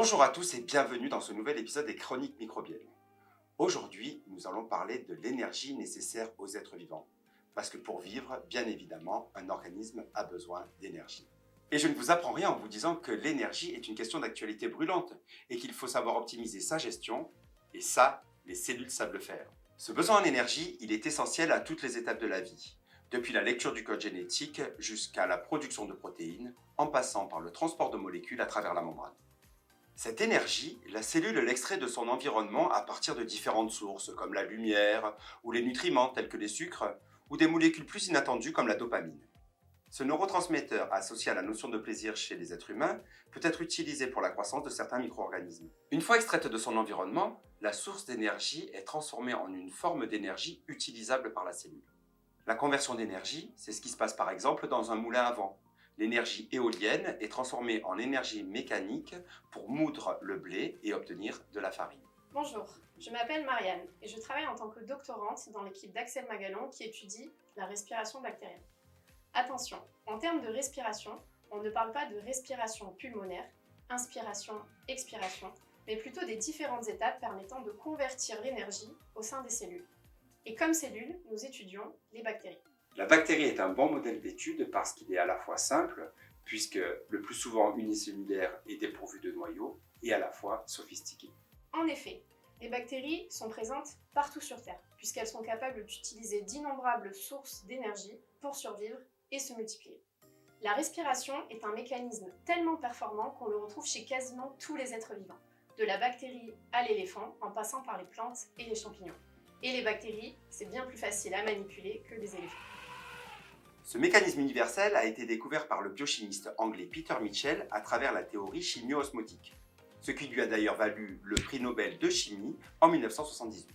Bonjour à tous et bienvenue dans ce nouvel épisode des Chroniques microbiennes. Aujourd'hui, nous allons parler de l'énergie nécessaire aux êtres vivants. Parce que pour vivre, bien évidemment, un organisme a besoin d'énergie. Et je ne vous apprends rien en vous disant que l'énergie est une question d'actualité brûlante et qu'il faut savoir optimiser sa gestion, et ça, les cellules savent le faire. Ce besoin en énergie, il est essentiel à toutes les étapes de la vie, depuis la lecture du code génétique jusqu'à la production de protéines, en passant par le transport de molécules à travers la membrane. Cette énergie, la cellule l'extrait de son environnement à partir de différentes sources comme la lumière ou les nutriments tels que les sucres ou des molécules plus inattendues comme la dopamine. Ce neurotransmetteur associé à la notion de plaisir chez les êtres humains peut être utilisé pour la croissance de certains micro-organismes. Une fois extraite de son environnement, la source d'énergie est transformée en une forme d'énergie utilisable par la cellule. La conversion d'énergie, c'est ce qui se passe par exemple dans un moulin à vent. L'énergie éolienne est transformée en énergie mécanique pour moudre le blé et obtenir de la farine. Bonjour, je m'appelle Marianne et je travaille en tant que doctorante dans l'équipe d'Axel Magalon qui étudie la respiration bactérienne. Attention, en termes de respiration, on ne parle pas de respiration pulmonaire, inspiration, expiration, mais plutôt des différentes étapes permettant de convertir l'énergie au sein des cellules. Et comme cellules, nous étudions les bactéries. La bactérie est un bon modèle d'étude parce qu'il est à la fois simple, puisque le plus souvent unicellulaire et dépourvu de noyaux, et à la fois sophistiqué. En effet, les bactéries sont présentes partout sur Terre, puisqu'elles sont capables d'utiliser d'innombrables sources d'énergie pour survivre et se multiplier. La respiration est un mécanisme tellement performant qu'on le retrouve chez quasiment tous les êtres vivants, de la bactérie à l'éléphant, en passant par les plantes et les champignons. Et les bactéries, c'est bien plus facile à manipuler que les éléphants. Ce mécanisme universel a été découvert par le biochimiste anglais Peter Mitchell à travers la théorie chimio-osmotique, ce qui lui a d'ailleurs valu le prix Nobel de chimie en 1978.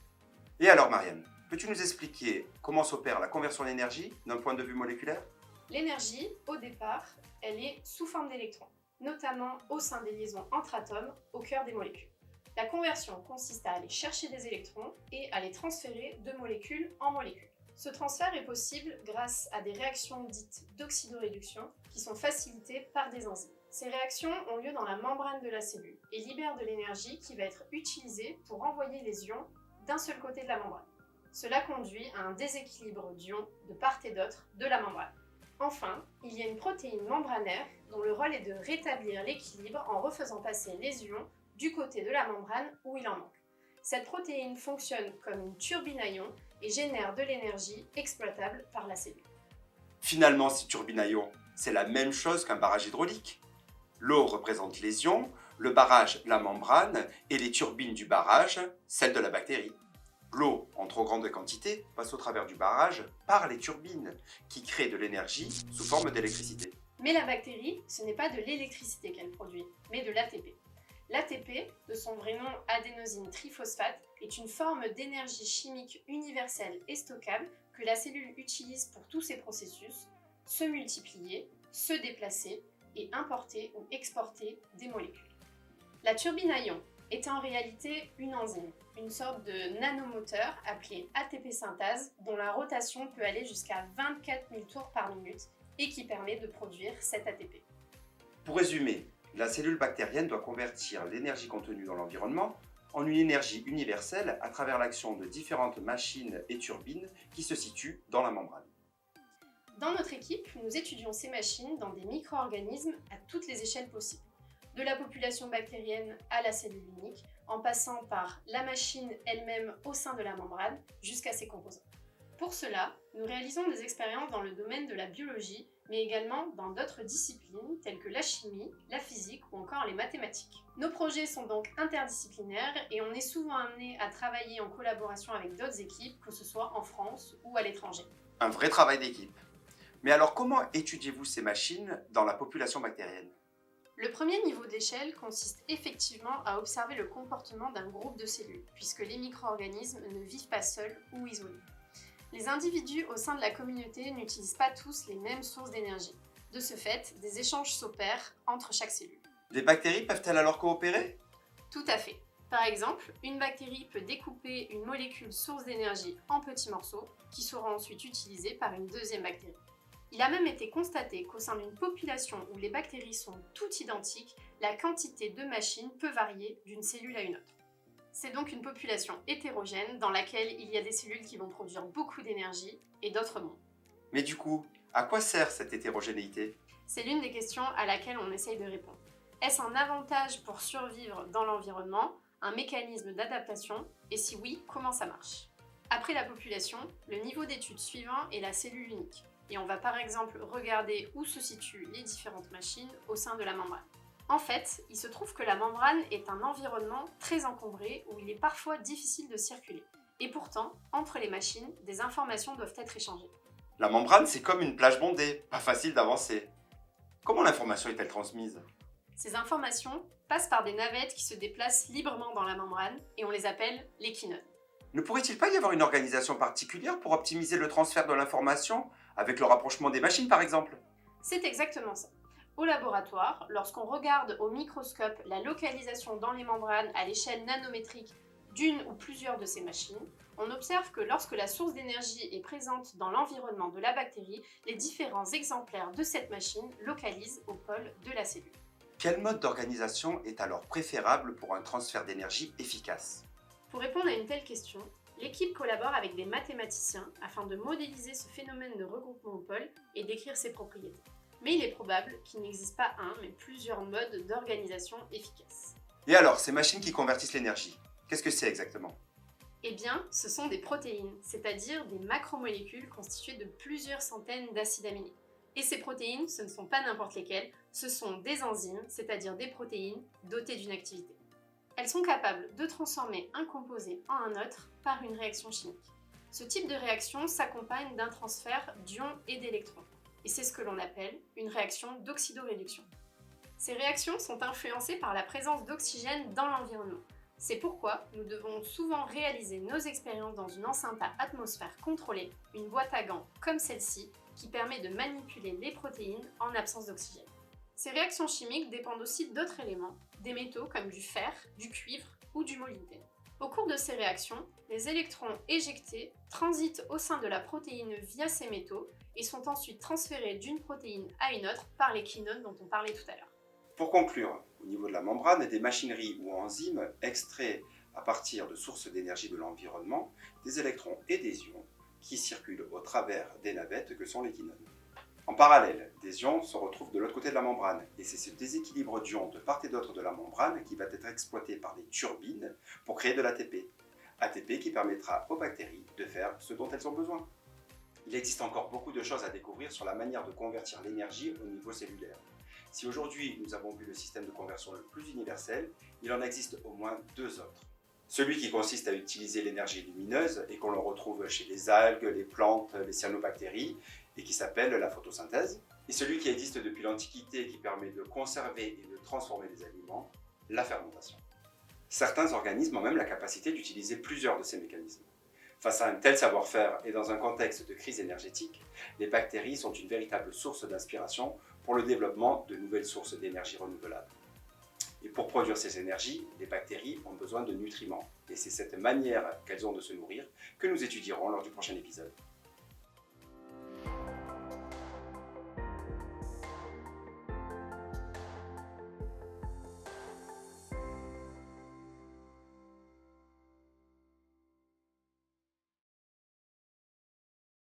Et alors Marianne, peux-tu nous expliquer comment s'opère la conversion d'énergie d'un point de vue moléculaire ? L'énergie, au départ, elle est sous forme d'électrons, notamment au sein des liaisons entre atomes au cœur des molécules. La conversion consiste à aller chercher des électrons et à les transférer de molécule en molécule. Ce transfert est possible grâce à des réactions dites d'oxydoréduction qui sont facilitées par des enzymes. Ces réactions ont lieu dans la membrane de la cellule et libèrent de l'énergie qui va être utilisée pour envoyer les ions d'un seul côté de la membrane. Cela conduit à un déséquilibre d'ions de part et d'autre de la membrane. Enfin, il y a une protéine membranaire dont le rôle est de rétablir l'équilibre en refaisant passer les ions du côté de la membrane où il en manque. Cette protéine fonctionne comme une turbine à ions et génère de l'énergie exploitable par la cellule. Finalement, ces turbines à ions, c'est la même chose qu'un barrage hydraulique. L'eau représente les ions, le barrage la membrane et les turbines du barrage, celles de la bactérie. L'eau, en trop grande quantité, passe au travers du barrage par les turbines, qui créent de l'énergie sous forme d'électricité. Mais la bactérie, ce n'est pas de l'électricité qu'elle produit, mais de l'ATP. L'ATP, de son vrai nom adénosine triphosphate, est une forme d'énergie chimique universelle et stockable que la cellule utilise pour tous ses processus, se multiplier, se déplacer et importer ou exporter des molécules. La turbine à ions est en réalité une enzyme, une sorte de nanomoteur appelé ATP synthase dont la rotation peut aller jusqu'à 24 000 tours par minute et qui permet de produire cet ATP. Pour résumer, la cellule bactérienne doit convertir l'énergie contenue dans l'environnement en une énergie universelle à travers l'action de différentes machines et turbines qui se situent dans la membrane. Dans notre équipe, nous étudions ces machines dans des micro-organismes à toutes les échelles possibles, de la population bactérienne à la cellule unique, en passant par la machine elle-même au sein de la membrane jusqu'à ses composants. Pour cela, nous réalisons des expériences dans le domaine de la biologie, mais également dans d'autres disciplines telles que la chimie, la physique ou encore les mathématiques. Nos projets sont donc interdisciplinaires et on est souvent amené à travailler en collaboration avec d'autres équipes, que ce soit en France ou à l'étranger. Un vrai travail d'équipe. Mais alors comment étudiez-vous ces machines dans la population bactérienne ? Le premier niveau d'échelle consiste effectivement à observer le comportement d'un groupe de cellules, puisque les micro-organismes ne vivent pas seuls ou isolés. Les individus au sein de la communauté n'utilisent pas tous les mêmes sources d'énergie. De ce fait, des échanges s'opèrent entre chaque cellule. Les bactéries peuvent-elles alors coopérer ? Tout à fait. Par exemple, une bactérie peut découper une molécule source d'énergie en petits morceaux qui seront ensuite utilisés par une deuxième bactérie. Il a même été constaté qu'au sein d'une population où les bactéries sont toutes identiques, la quantité de machines peut varier d'une cellule à une autre. C'est donc une population hétérogène dans laquelle il y a des cellules qui vont produire beaucoup d'énergie et d'autres moins. Mais du coup, à quoi sert cette hétérogénéité? C'est l'une des questions à laquelle on essaye de répondre. Est-ce un avantage pour survivre dans l'environnement, un mécanisme d'adaptation, et si oui, comment ça marche? Après la population, le niveau d'étude suivant est la cellule unique. Et on va par exemple regarder où se situent les différentes machines au sein de la membrane. En fait, il se trouve que la membrane est un environnement très encombré où il est parfois difficile de circuler. Et pourtant, entre les machines, des informations doivent être échangées. La membrane, c'est comme une plage bondée, pas facile d'avancer. Comment l'information est-elle transmise? Ces informations passent par des navettes qui se déplacent librement dans la membrane et on les appelle les kynones. Ne pourrait-il pas y avoir une organisation particulière pour optimiser le transfert de l'information, avec le rapprochement des machines par exemple? C'est exactement ça. Au laboratoire, lorsqu'on regarde au microscope la localisation dans les membranes à l'échelle nanométrique d'une ou plusieurs de ces machines, on observe que lorsque la source d'énergie est présente dans l'environnement de la bactérie, les différents exemplaires de cette machine localisent au pôle de la cellule. Quel mode d'organisation est alors préférable pour un transfert d'énergie efficace? Pour répondre à une telle question, l'équipe collabore avec des mathématiciens afin de modéliser ce phénomène de regroupement au pôle et décrire ses propriétés. Mais il est probable qu'il n'existe pas un, mais plusieurs modes d'organisation efficaces. Et alors, ces machines qui convertissent l'énergie, qu'est-ce que c'est exactement? Eh bien, ce sont des protéines, c'est-à-dire des macromolécules constituées de plusieurs centaines d'acides aminés. Et ces protéines, ce ne sont pas n'importe lesquelles, ce sont des enzymes, c'est-à-dire des protéines dotées d'une activité. Elles sont capables de transformer un composé en un autre par une réaction chimique. Ce type de réaction s'accompagne d'un transfert d'ions et d'électrons. Et c'est ce que l'on appelle une réaction d'oxydoréduction. Ces réactions sont influencées par la présence d'oxygène dans l'environnement. C'est pourquoi nous devons souvent réaliser nos expériences dans une enceinte à atmosphère contrôlée, une boîte à gants comme celle-ci, qui permet de manipuler les protéines en absence d'oxygène. Ces réactions chimiques dépendent aussi d'autres éléments, des métaux comme du fer, du cuivre ou du molybdène. Au cours de ces réactions, les électrons éjectés transitent au sein de la protéine via ces métaux et sont ensuite transférés d'une protéine à une autre par les kynones dont on parlait tout à l'heure. Pour conclure, au niveau de la membrane, des machineries ou enzymes extraient à partir de sources d'énergie de l'environnement des électrons et des ions qui circulent au travers des navettes que sont les kynones. En parallèle, des ions se retrouvent de l'autre côté de la membrane et c'est ce déséquilibre d'ions de part et d'autre de la membrane qui va être exploité par des turbines pour créer de l'ATP. ATP qui permettra aux bactéries de faire ce dont elles ont besoin. Il existe encore beaucoup de choses à découvrir sur la manière de convertir l'énergie au niveau cellulaire. Si aujourd'hui nous avons vu le système de conversion le plus universel, il en existe au moins deux autres. Celui qui consiste à utiliser l'énergie lumineuse et qu'on le retrouve chez les algues, les plantes, les cyanobactéries et qui s'appelle la photosynthèse. Et celui qui existe depuis l'Antiquité et qui permet de conserver et de transformer les aliments, la fermentation. Certains organismes ont même la capacité d'utiliser plusieurs de ces mécanismes. Face à un tel savoir-faire et dans un contexte de crise énergétique, les bactéries sont une véritable source d'inspiration pour le développement de nouvelles sources d'énergie renouvelables. Et pour produire ces énergies, les bactéries ont besoin de nutriments. Et c'est cette manière qu'elles ont de se nourrir que nous étudierons lors du prochain épisode.